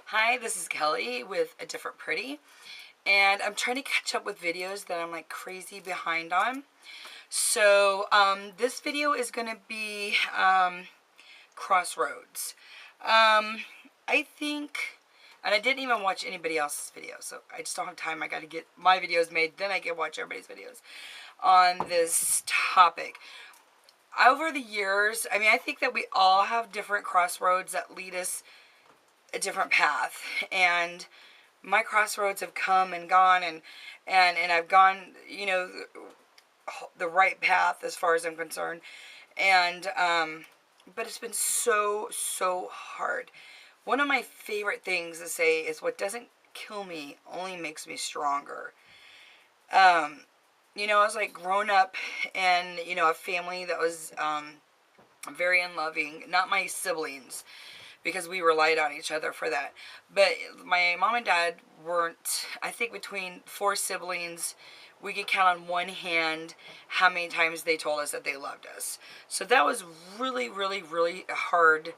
Hi, this is Kelly with A Different Pretty, and I'm trying to catch up with videos that I'm like crazy behind on. So, this video is going to be Crossroads. I think, and I didn't even watch anybody else's video, so I just don't have time. I got to get my videos made, then I can watch everybody's videos on this topic. Over the years, I think that we all have different crossroads that lead us a different path, and my crossroads have come and gone, and I've gone, the right path as far as I'm concerned, and but it's been so hard. One of my favorite things to say is, what doesn't kill me only makes me stronger. I was like grown up in a family that was very unloving. Not my siblings, because we relied on each other for that. But my mom and dad weren't, I think between 4 siblings, we could count on one hand how many times they told us that they loved us. So that was really a hard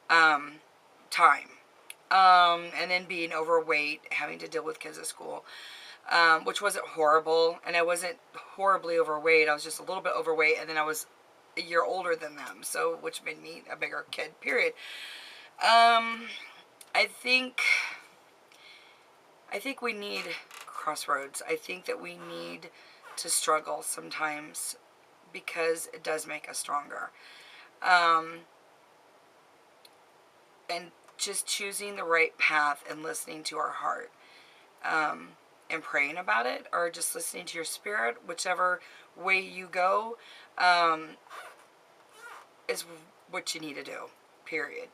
time. And then being overweight, having to deal with kids at school, which wasn't horrible. And I wasn't horribly overweight. I was just a little bit overweight, and then I was a year older than them, so which made me a bigger kid, period. I think we need crossroads. I think that we need to struggle sometimes, because it does make us stronger. And just choosing the right path and listening to our heart, and praying about it, or just listening to your spirit, whichever way you go, is what you need to do, period.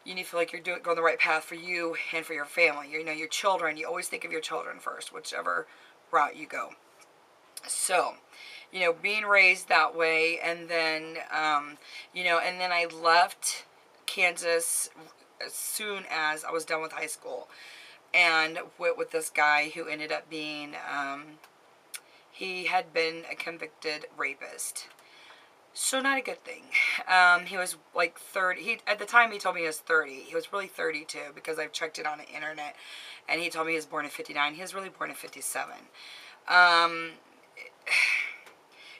You need to feel like you're going the right path for you and for your family. Your children. You always think of your children first, whichever route you go. So, being raised that way, and then, and then I left Kansas as soon as I was done with high school, and went with this guy who ended up being, he had been a convicted rapist. So not a good thing. He was like 30. At the time he told me he was 30. He was really 32, because I've checked it on the internet, and he told me he was born in 59. He was really born in 57.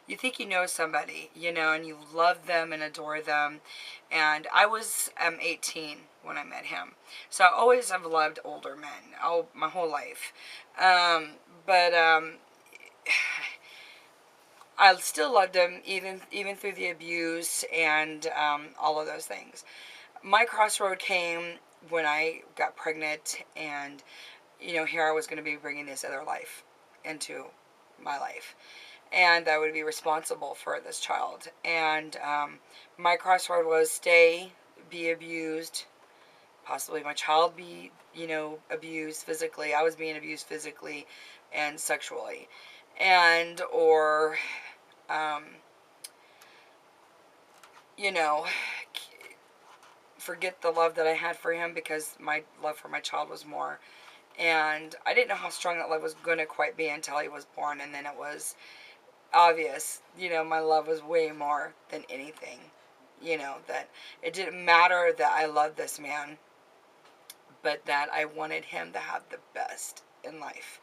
You think you know somebody, and you love them and adore them. And I was 18 when I met him. So I always have loved older men, my whole life. But I still loved him, even through the abuse and all of those things. My crossroad came when I got pregnant, and here I was going to be bringing this other life into my life, and I would be responsible for this child. And my crossroad was stay, be abused, possibly my child be abused physically. I was being abused physically and sexually, and or forget the love that I had for him, because my love for my child was more. And I didn't know how strong that love was going to quite be until he was born, and then it was obvious, my love was way more than anything. That it didn't matter that I loved this man, but that I wanted him to have the best in life.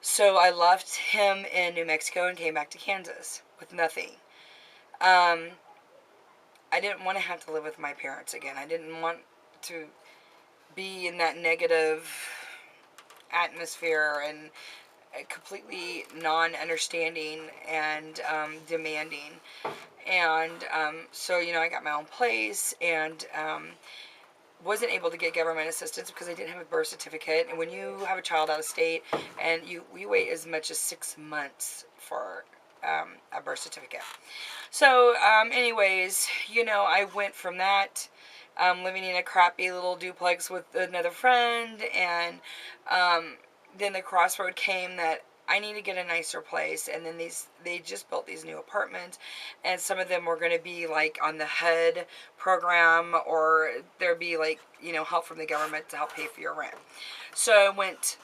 So I left him in New Mexico and came back to Kansas with nothing. I didn't want to have to live with my parents again. I didn't want to be in that negative atmosphere, and completely non-understanding and demanding. And so, I got my own place, and wasn't able to get government assistance because I didn't have a birth certificate. And when you have a child out of state, and we wait as much as 6 months for a birth certificate. So anyways, I went from that, living in a crappy little duplex with another friend, and then the crossroad came that I need to get a nicer place. And then they just built these new apartments, and some of them were going to be like on the HUD program, or there'd be like, help from the government to help pay for your rent. So I went,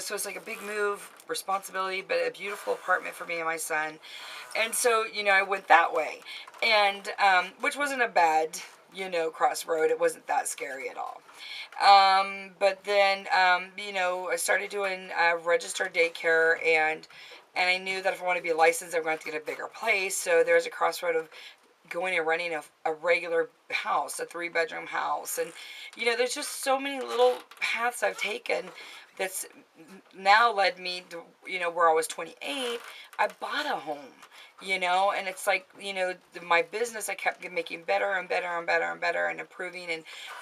so it's like a big move, responsibility, but a beautiful apartment for me and my son. And so, I went that way, and which wasn't a bad, crossroad. It wasn't that scary at all. But then, I started doing registered daycare, and I knew that if I wanted to be licensed, I'm going to have to get a bigger place. So there's a crossroad of going and renting a regular house, a 3-bedroom house. And, there's just so many little paths I've taken that's now led me to, where I was 28, I bought a home, and it's like, my business, I kept making better and better and better and better and improving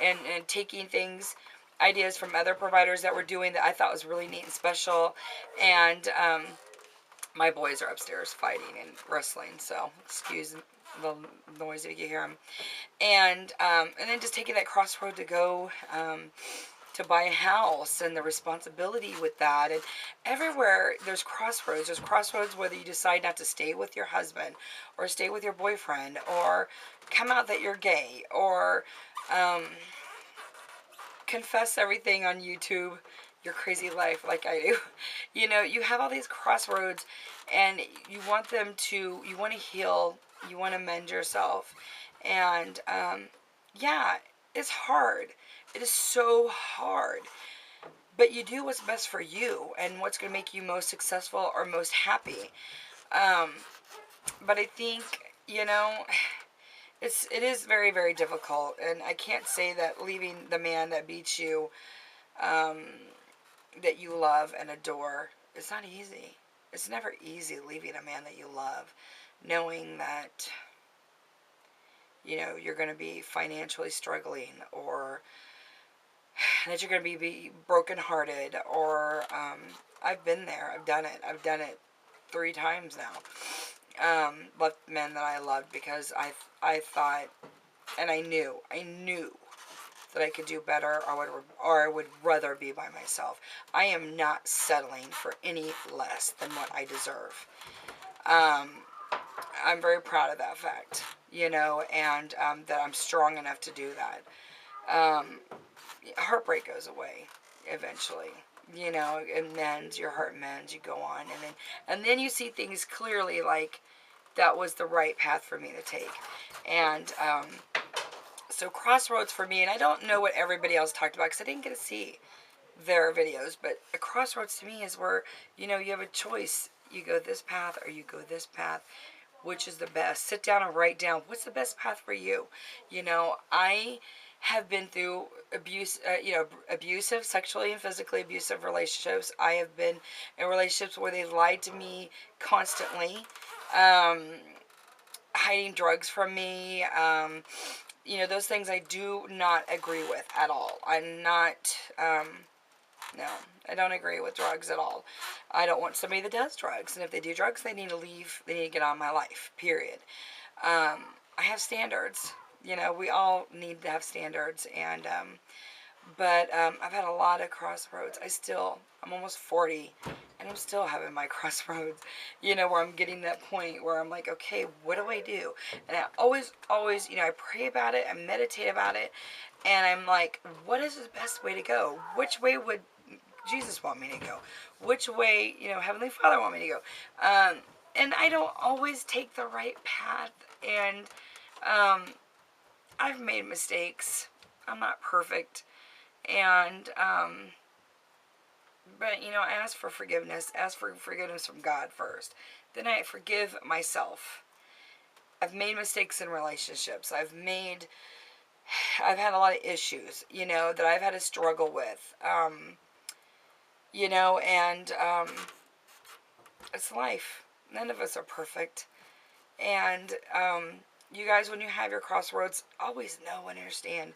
and taking things, ideas from other providers that were doing that I thought was really neat and special. And, my boys are upstairs fighting and wrestling, so excuse the noise if you hear them. And then just taking that crossroad to go to buy a house and the responsibility with that. And everywhere there's crossroads. There's crossroads whether you decide not to stay with your husband or stay with your boyfriend or come out that you're gay or confess everything on YouTube, your crazy life like I do. You have all these crossroads and you want to heal, you want to mend yourself. And yeah, it's hard. It is so hard. But you do what's best for you and what's going to make you most successful or most happy. But I think, it is very, very difficult. And I can't say that leaving the man that beats you, that you love and adore, it's not easy. It's never easy leaving a man that you love, knowing that, you're going to be financially struggling, or that you're going to be brokenhearted, or I've been there. I've done it. I've done it 3 times now. Left men that I loved because I thought, and I knew that I could do better, or I would rather be by myself. I am not settling for any less than what I deserve. I'm very proud of that fact, and that I'm strong enough to do that. Heartbreak goes away eventually. It mends, your heart mends, you go on, and then you see things clearly, like that was the right path for me to take. And so crossroads for me, and I don't know what everybody else talked about because I didn't get to see their videos, but a crossroads to me is where, you have a choice. You go this path or you go this path. Which is the best? Sit down and write down what's the best path for you. I have been through abusive, sexually and physically abusive relationships. I have been in relationships where they lied to me constantly, hiding drugs from me. Those things I do not agree with at all. I'm not, no, I don't agree with drugs at all. I don't want somebody that does drugs. And if they do drugs, they need to leave. They need to get out of my life, period. I have standards. We all need to have standards. And, but I've had a lot of crossroads. I'm almost 40, and I'm still having my crossroads, where I'm getting that point where I'm like, okay, what do I do? And I always, I pray about it, I meditate about it, and I'm like, what is the best way to go? Which way would Jesus want me to go? Which way, Heavenly Father want me to go? And I don't always take the right path, and I've made mistakes. I'm not perfect. And, but, I ask for forgiveness. Ask for forgiveness from God first. Then I forgive myself. I've made mistakes in relationships. I've had a lot of issues, that I've had to struggle with. And it's life. None of us are perfect. And, you guys, when you have your crossroads, always know and understand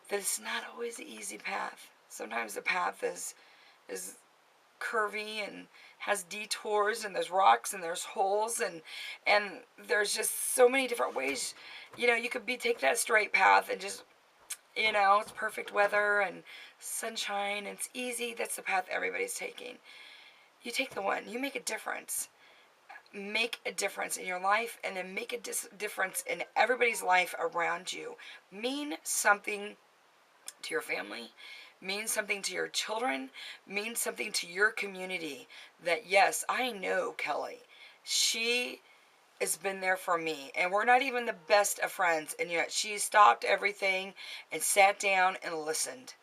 that it's not always the easy path. Sometimes the path is curvy and has detours, and there's rocks and there's holes, and there's just so many different ways. You could take that straight path and just, it's perfect weather and sunshine and it's easy. That's the path everybody's taking. You take the one. You make a difference. Make a difference in your life, and then make a difference in everybody's life around you. Mean something to your family, mean something to your children, mean something to your community. That, yes, I know Kelly. She has been there for me, and we're not even the best of friends, and yet she stopped everything and sat down and listened.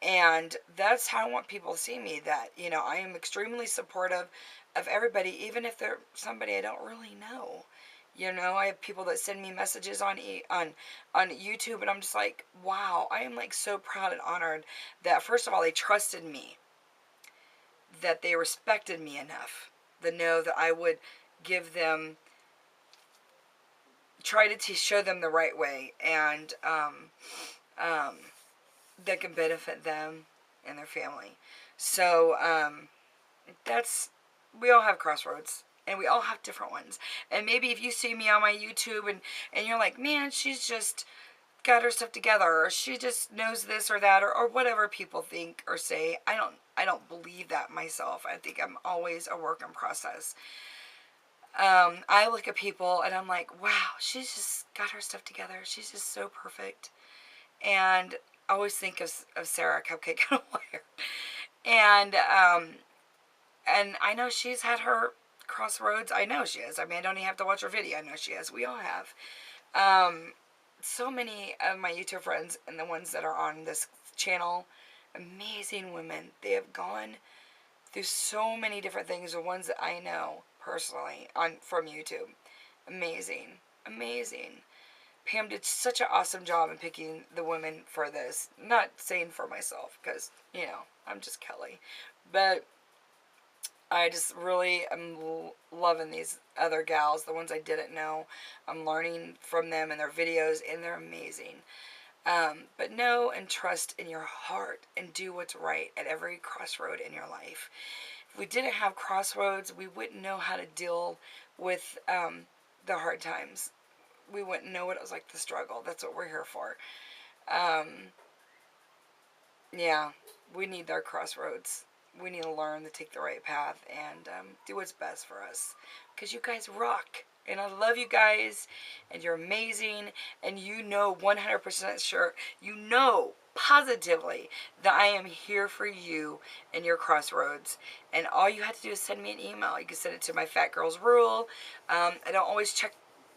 And that's how I want people to see me, that, you know, I am extremely supportive of everybody, even if they're somebody I don't really know. You know, I have people that send me messages on YouTube, and I'm just like, wow, I am like so proud and honored that, first of all, they trusted me, that they respected me enough to know that I would give them, try to show them the right way, and that can benefit them and their family. So that's, we all have crossroads, and we all have different ones. And maybe if you see me on my YouTube and you're like, man, she's just got her stuff together, or she just knows this or that, or whatever people think or say. I don't believe that myself. I think I'm always a work in process. I look at people and I'm like, wow, she's just got her stuff together. She's just so perfect. And I always think of Sarah Cupcake on Wire. And I know she's had her crossroads. I know she has. I mean, I don't even have to watch her video. I know she has. We all have. So many of my YouTube friends and the ones that are on this channel, amazing women. They have gone through so many different things. The ones that I know personally from YouTube. Amazing. Amazing. Pam did such an awesome job in picking the women for this. Not saying for myself, because, you know, I'm just Kelly. But I just really am loving these other gals, the ones I didn't know. I'm learning from them and their videos, and they're amazing. But know and trust in your heart and do what's right at every crossroad in your life. If we didn't have crossroads, we wouldn't know how to deal with the hard times. We wouldn't know what it was like to struggle. That's what we're here for. Yeah, we need our crossroads. We need to learn to take the right path and do what's best for us. Because you guys rock. And I love you guys. And you're amazing. And you know 100% sure, you know positively that I am here for you in your crossroads. And all you have to do is send me an email. You can send it to my Fat Girls Rule. I don't always check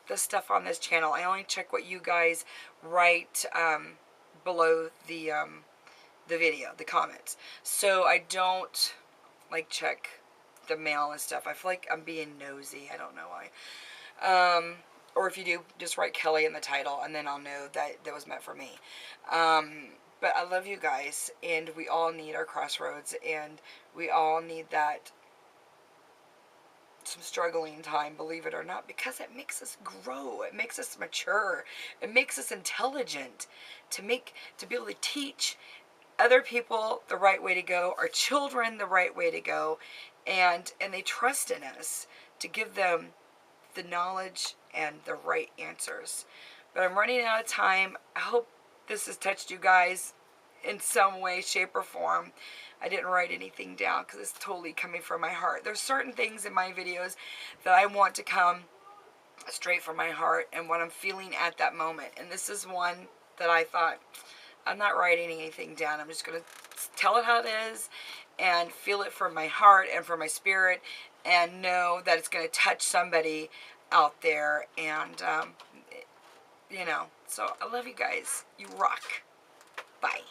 the stuff on this channel. I only check what you guys write below the video, the comments. So I don't like check the mail and stuff. I feel like I'm being nosy. I don't know why. Or if you do, just write Kelly in the title, and then I'll know that that was meant for me. But I love you guys, and we all need our crossroads, and we all need that some struggling time, believe it or not, because it makes us grow, it makes us mature, it makes us intelligent, to be able to teach other people the right way to go, our children the right way to go, and they trust in us to give them the knowledge and the right answers. But I'm running out of time. I hope this has touched you guys in some way, shape, or form. I didn't write anything down because it's totally coming from my heart. There's certain things in my videos that I want to come straight from my heart and what I'm feeling at that moment. And this is one that I thought, I'm not writing anything down. I'm just going to tell it how it is and feel it from my heart and from my spirit, and know that it's going to touch somebody out there. And, you know, so I love you guys. You rock. Bye.